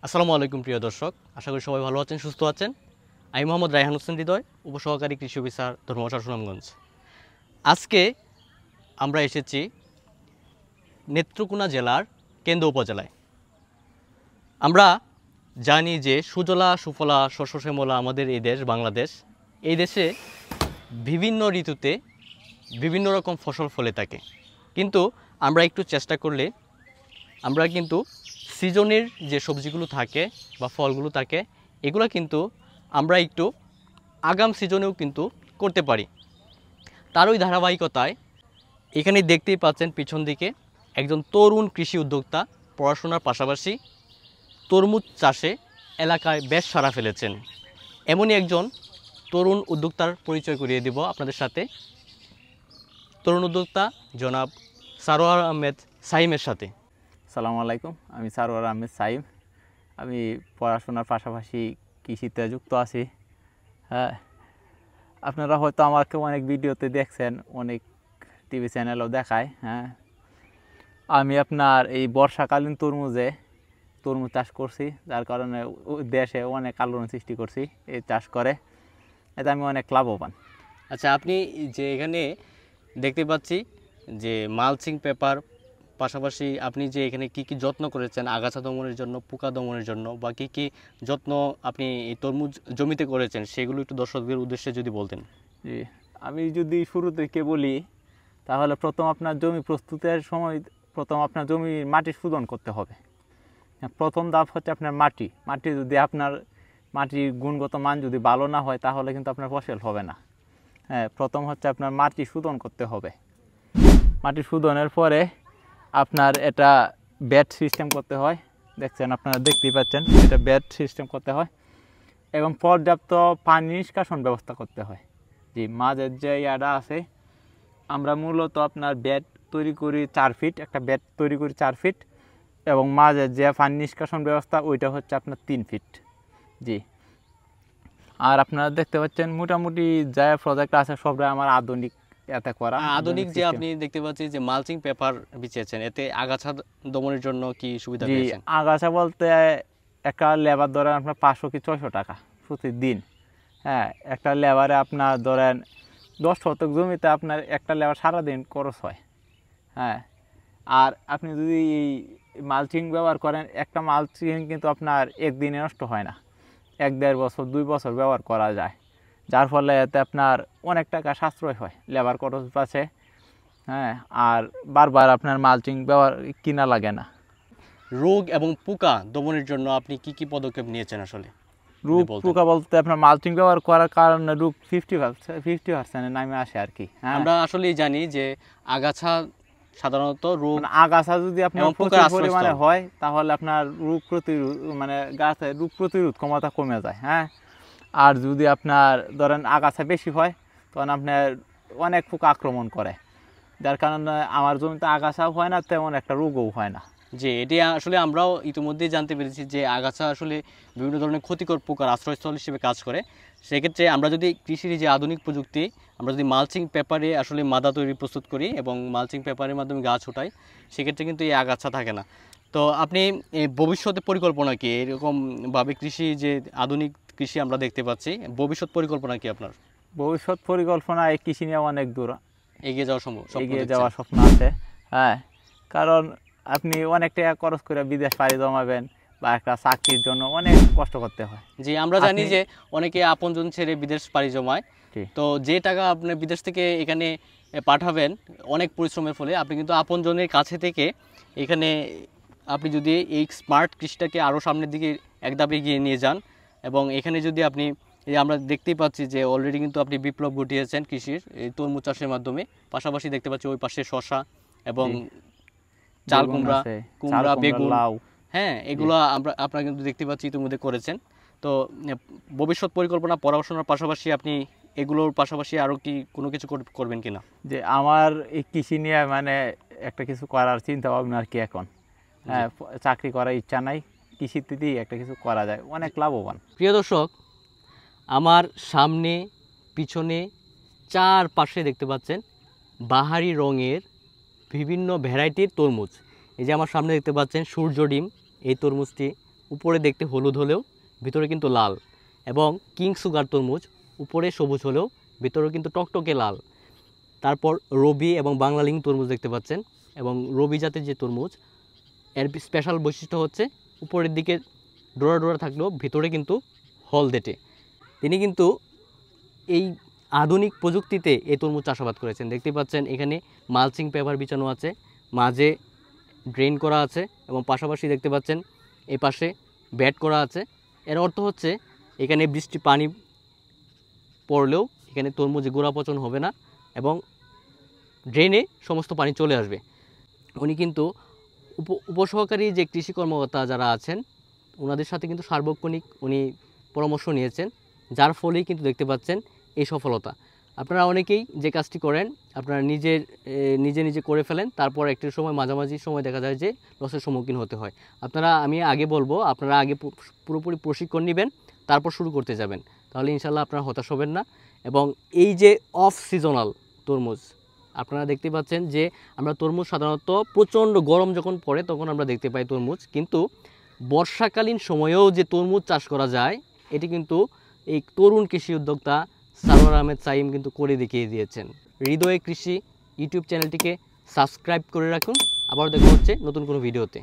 আসসালামু আলাইকুম প্রিয় দর্শক, আশা করি সবাই ভালো আছেন, সুস্থ আছেন। আমি মোহাম্মদ রায়হান হোসেন হৃদয়, উপসহকারী কৃষি অফিসার, ধর্মপাশা, সুনামগঞ্জ। আজকে আমরা এসেছি নেত্রকোনা জেলার কেন্দ্র উপজেলায়। আমরা জানি যে সুজলা সুফলা শস্য শ্যামলা আমাদের এই দেশ বাংলাদেশ। এই দেশে বিভিন্ন ঋতুতে বিভিন্ন রকম ফসল ফলে থাকে, কিন্তু আমরা একটু চেষ্টা করলে আমরা কিন্তু সিজনের যে সবজিগুলো থাকে বা ফলগুলো থাকে এগুলো কিন্তু আমরা একটু আগাম সিজনেও কিন্তু করতে পারি। তারই ধারাবাহিকতায় এখানে দেখতেই পাচ্ছেন পিছন দিকে একজন তরুণ কৃষি উদ্যোক্তা পড়াশোনার পাশাপাশি তরমুজ চাষে এলাকায় বেশ সাড়া ফেলেছেন। এমনই একজন তরুণ উদ্যোক্তার পরিচয় করিয়ে দেব আপনাদের সাথে, তরুণ উদ্যোক্তা জনাব সারোয়ার আহমেদ সাইমের সাথে। আসসালামু আলাইকুম, আমি সারোয়ার আহমেদ সাইম। আমি পড়াশোনার পাশাপাশি কৃষিতে যুক্ত আছি। হ্যাঁ, আপনারা হয়তো আমাকে অনেক ভিডিওতে দেখছেন, অনেক টিভি চ্যানেলও দেখায়। হ্যাঁ, আমি আপনার এই বর্ষাকালীন তরমুজ চাষ করছি, যার কারণে দেশে অনেক আলোড়ন সৃষ্টি করছি এই চাষ করে। এতে আমি অনেক লাভবান। আচ্ছা, আপনি যে এখানে দেখতে পাচ্ছি যে মালচিং পেপার পাশাপাশি আপনি যে এখানে কি কি যত্ন করেছেন আগাছা দমনের জন্য, পোকা দমনের জন্য, বা কি কি যত্ন আপনি এই তরমুজ জমিতে করেছেন সেগুলো একটু দর্শকদের উদ্দেশ্যে যদি বলতেন। জি, আমি যদি শুরু থেকে বলি তাহলে প্রথম আপনার জমি প্রস্তুতের সময় আপনার জমির মাটি শোধন করতে হবে। প্রথম ধাপ হচ্ছে আপনার মাটি যদি আপনার মাটির গুণগত মান যদি ভালো না হয় তাহলে কিন্তু আপনার ফসল হবে না। হ্যাঁ, প্রথম হচ্ছে আপনার মাটি শোধন করতে হবে। মাটি শোধনের পরে আপনার এটা বেড সিস্টেম করতে হয়। দেখছেন, আপনারা দেখতেই পাচ্ছেন, এটা বেড সিস্টেম করতে হয় এবং পর্যাপ্ত পানি নিষ্কাশন ব্যবস্থা করতে হয়। জি, মাঝের যে ইয়াটা আছে, আমরা মূলত আপনার বেড তৈরি করি 4 ফিট, একটা বেড তৈরি করি 4 ফিট, এবং মাঝের যে পানি নিষ্কাশন ব্যবস্থা ওইটা হচ্ছে আপনার 3 ফিট। জি, আর আপনারা দেখতে পাচ্ছেন মোটামুটি যা প্রজেক্ট আছে সবটাই আমার আধুনিক এতে করা। আধুনিক যে আপনি দেখতে পাচ্ছি যে মালচিং পেপার বিছিয়েছেন, এতে আগাছা দমনের জন্য কি সুবিধা জি, পেয়েছেন? আগাছা বলতে একটা লেবার ধরেন আপনার 500 কি 600 টাকা প্রতিদিন। হ্যাঁ, একটা লেবারে আপনার ধরেন 10 শতক জমিতে আপনার একটা লেবার সারাদিন খরচ হয়। হ্যাঁ, আর আপনি যদি এই মালচিং ব্যবহার করেন, একটা মালচিং কিন্তু আপনার একদিনে নষ্ট হয় না, 1-1.5 বছর 2 বছর ব্যবহার করা যায়, যার ফলে এতে আপনার অনেক টাকা সাশ্রয় হয়, লেবার খরচ বাঁচে। হ্যাঁ, আর বারবার আপনার মালচিং ব্যবহার কিনা লাগে না। রোগ এবং পোকা দমনের জন্য আপনি কি কি পদক্ষেপ নিয়েছেন আসলে? রোগ পোকা বলতে আপনার মালচিং ব্যবহার করার কারণে রোগ 50% নামে আসে আর কি। হ্যাঁ, আমরা আসলেই জানি যে আগাছা সাধারণত রোগ, আগাছা যদি আপনার প্রচুর পরিমাণে হয় তাহলে আপনার রোগ প্রতিরোধ গাছের রোগ প্রতিরোধ ক্ষমতা কমে যায়। হ্যাঁ, আর যদি আপনার ধরেন আগাছা বেশি হয় তখন আপনার অনেক পোকা আক্রমণ করে, যার কারণে আমার জমিতে আগাছাও হয় না, তেমন একটা রোগও হয় না। যে এটি আসলে আমরাও ইতিমধ্যেই জানতে পেরেছি যে আগাছা আসলে বিভিন্ন ধরনের ক্ষতিকর পোকার আশ্রয়স্থল হিসেবে কাজ করে। সেক্ষেত্রে আমরা যদি কৃষির যে আধুনিক প্রযুক্তি, আমরা যদি মালচিং পেপারে আসলে মাদা তৈরি প্রস্তুত করি এবং মালচিং পেপারের মাধ্যমে গাছ ওঠাই, সেক্ষেত্রে কিন্তু এই আগাছা থাকে না। তো আপনি এই ভবিষ্যতে পরিকল্পনা কি, এরকমভাবে কৃষি যে আধুনিক কৃষি আমরা দেখতে পাচ্ছি, ভবিষ্যৎ পরিকল্পনা কি আপনার? ভবিষ্যৎ পরিকল্পনা এই কৃষি নিয়ে অনেক দূর এগিয়ে যাওয়া সম্ভব, এগিয়ে যাওয়ার স্বপ্ন আছে। হ্যাঁ, কারণ আপনি অনেক টাকা খরচ করে বিদেশ পাড়ি জমাবেন বা একটা চাকরির জন্য অনেক কষ্ট করতে হয়। জি, আমরা জানি যে অনেকে আপনজন ছেড়ে বিদেশ পাড়ি জমায়। তো যে টাকা আপনি বিদেশ থেকে এখানে পাঠাবেন অনেক পরিশ্রমের ফলে, আপনি কিন্তু আপনজনের কাছে থেকে এখানে আপনি যদি এই স্মার্ট কৃষিটাকে আরও সামনের দিকে এক ধাপ এগিয়ে নিয়ে যান, এবং এখানে যদি আপনি আমরা দেখতেই পাচ্ছি যে অলরেডি কিন্তু আপনি বিপ্লব ঘটিয়েছেন কৃষির এই তরমুজ চাষের মাধ্যমে। পাশাপাশি দেখতে পাচ্ছি ওই পাশে শসা এবং চাল কুমড়া, বেগুন, লাউ, হ্যাঁ, এগুলো আপনারা কিন্তু দেখতে পাচ্ছি ইতিমধ্যে করেছেন। তো ভবিষ্যৎ পরিকল্পনা পড়াশোনার পাশাপাশি আপনি এগুলোর পাশাপাশি আরও কি কোনো কিছু করবেন কিনা? যে আমার এই কৃষি নিয়ে মানে একটা কিছু করার চিন্তা ভাবনা আর কি এখন। হ্যাঁ, চাকরি করার ইচ্ছা নাই, কৃষিতে দিয়ে একটা কিছু করা যায়, অনেক লাভবান। প্রিয় দর্শক, আমার সামনে পিছনে চারপাশে দেখতে পাচ্ছেন বাহারি রঙের বিভিন্ন ভ্যারাইটির তরমুজ। এই যে আমার সামনে দেখতে পাচ্ছেন সূর্য ডিম, এই তরমুজটি উপরে দেখতে হলুদ হলেও ভিতরে কিন্তু লাল, এবং কিং সুগার তরমুজ উপরে সবুজ হলেও ভিতরে কিন্তু টকটকে লাল। তারপর রবি এবং বাংলালিং তরমুজ দেখতে পাচ্ছেন, এবং রবি জাতের যে তরমুজ এর স্পেশাল বৈশিষ্ট্য হচ্ছে উপরের দিকে ডোরা ডোরা থাকলেও ভিতরে কিন্তু হলদেটে। তিনি কিন্তু এই আধুনিক প্রযুক্তিতে এই তরমুজ চাষাবাদ করেছেন। দেখতে পাচ্ছেন এখানে মালচিং পেপার বিছানো আছে, মাঝে ড্রেন করা আছে, এবং পাশাপাশি দেখতে পাচ্ছেন এই পাশে ব্যাট করা আছে। এর অর্থ হচ্ছে এখানে বৃষ্টি পানি পড়লেও এখানে তরমুজে গোড়া পচন হবে না, এবং ড্রেনে সমস্ত পানি চলে আসবে। উনি কিন্তু উপসহকারী যে কৃষি কর্মকর্তা যারা আছেন ওনাদের সাথে কিন্তু সার্বক্ষণিক উনি পরামর্শ নিয়েছেন, যার ফলেই কিন্তু দেখতে পাচ্ছেন এই সফলতা। আপনারা অনেকেই যে কাজটি করেন আপনারা নিজে নিজে করে ফেলেন, তারপর একটি সময় মাঝামাঝি সময় দেখা যায় যে লসের সম্মুখীন হতে হয়। আমি আগে বলবো আপনারা আগে পুরোপুরি প্রশিক্ষণ নেবেন, তারপর শুরু করতে যাবেন, তাহলে ইনশাল্লাহ আপনারা হতাশ হবেন না। এবং এই যে অফ সিজনাল তরমুজ আপনারা দেখতে পাচ্ছেন যে আমরা তরমুজ সাধারণত প্রচণ্ড গরম যখন পড়ে তখন আমরা দেখতে পাই তরমুজ, কিন্তু বর্ষাকালীন সময়েও যে তরমুজ চাষ করা যায় এটি কিন্তু এই তরুণ কৃষি উদ্যোক্তা সারোয়ার আহমেদ সাইম কিন্তু করে দেখিয়ে দিয়েছেন। হৃদয়ে কৃষি ইউটিউব চ্যানেলটিকে সাবস্ক্রাইব করে রাখুন। আবার দেখা হচ্ছে নতুন কোনো ভিডিওতে।